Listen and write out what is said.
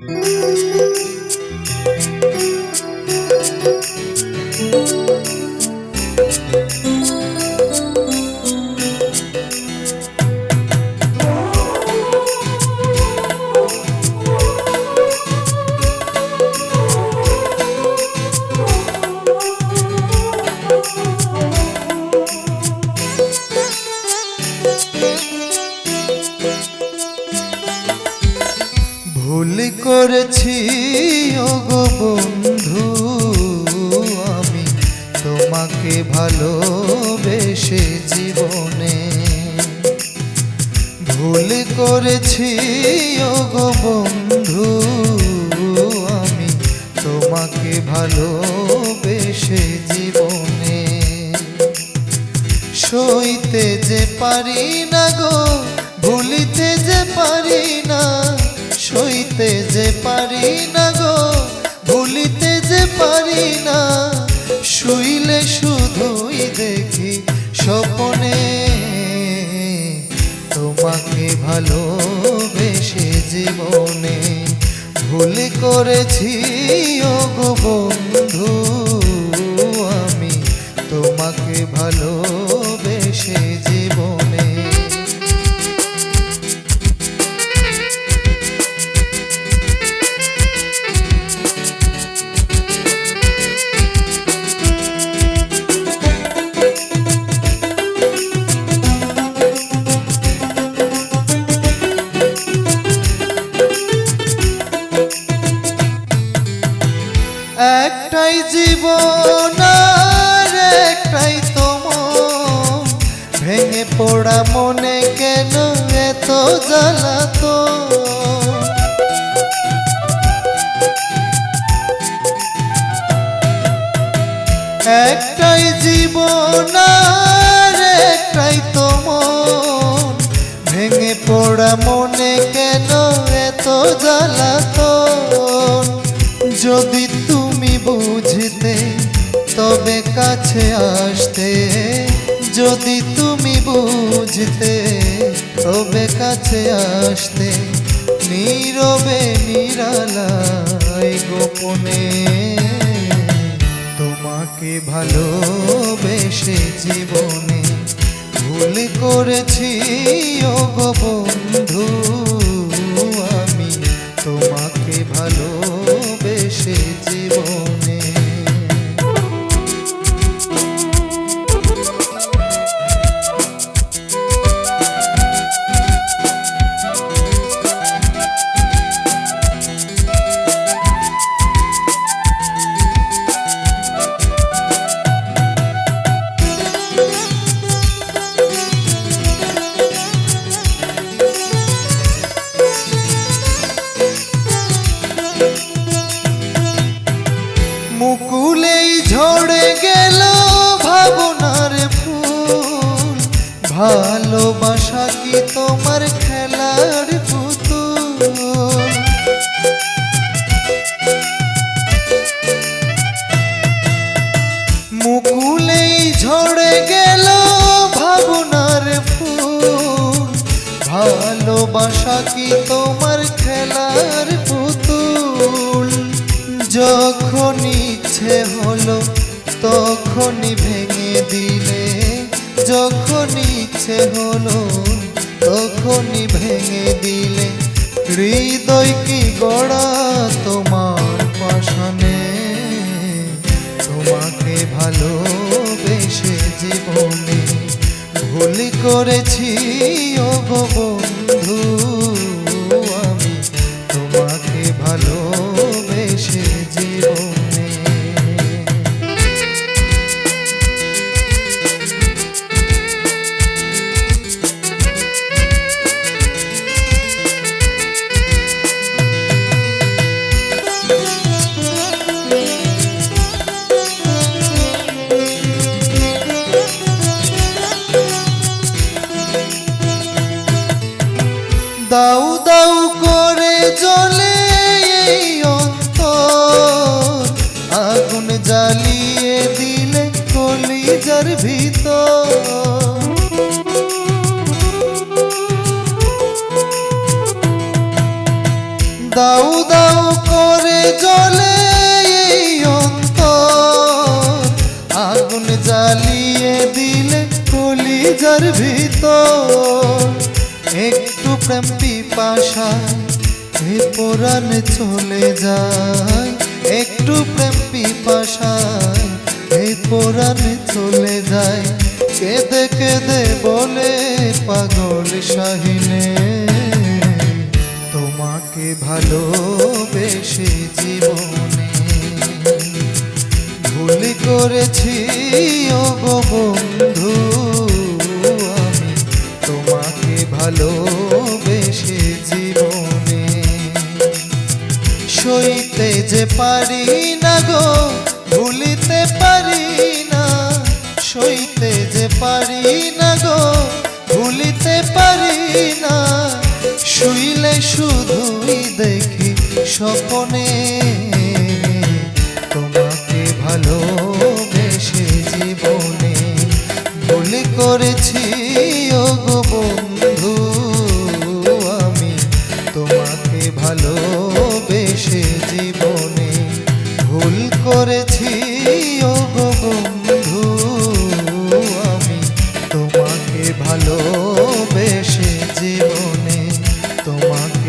ভুল করেছি ওগো বন্ধু, আমি তোমাকে ভালোবেসে জীবনে। ভুল করেছি ওগো বন্ধু, আমি তোমাকে ভালোবেসে জীবনে। সইতে যে পারি না গো, ভুলিতে যে পারি না, সইতে যে পারি না গো, ভুলিতে যে পারি না। শুইলে শুধুই দেখি স্বপ্নে, তোমাকে ভালোবেসে জীবনে। ভুল করেছি ওগো বন্ধু, আমি তোমাকে ভালোবেসে জীবনে। একটাই জীবন আর একটাই তোমার, ভেঙে পড়া মনে কেন এত জ্বালাতন। একটাই জীবন আর একটাই তোমার, ভেঙে পড়া মনে কেন এত জ্বালাতন। যদি তুমি বুঝতে তবে কাছে আসতে, যদি তুমি বুঝতে তবে কাছে আসতে। নীরবে নিরালায় গোপনে, তোমাকে ভালোবেসে জীবনে। ভুল করেছি ওগো বন্ধু, আমি তোমাকে ভালোবেসে জীবনে। মুকুলেই ঝরে গেল ভাবনার ফুল, ভালোবাসা কি তোমার খেলার পুতুল। মুকুলেই ঝরে গেল ভাবনার ফুল, ভালোবাসা কি তোমার খেলার পুতুল। যখন ইচ্ছে হলো তখনই ভেঙে দিলে, যখন ইচ্ছে হলো তখনই ভেঙে দিলে। হৃদয় কি গড়া তোমার পাষাণে, তোমাকে ভালোবেসে জীবনে। ভুল করেছি ওগো বন্ধু, আমি তোমাকে ভালোবেসে জীবনে। দাউ দাউ করে জ্বলে এই অন্তর, আগুন জ্বালিয়ে দিলে কলিজার ভিতর। একটু প্রেম পিপাসায় এ পরাণ চলে যায়, একটু প্রেম পিপাসায় এ পরাণ চলে যায়। কেঁদে কেঁদে বলে পাগল শাহিনে, তোমাকে ভালোবেসে জীবনে ভুল করেছি ও গো বন্ধু, আমি তোমাকে ভালোবেসে জীবনে। সইতে যে পারি না গো, ভুলিতে পারি না, সইতে যে পারি না গো, ভুলিতে পারি না। শুইলে শুধুই দেখি স্বপ্নে, তোমাকে ভালোবেসে জীবনে ভুল করেছি ও গো বন্ধু, আমি তোমাকে ভালোবেসে জীবনে ভুল করে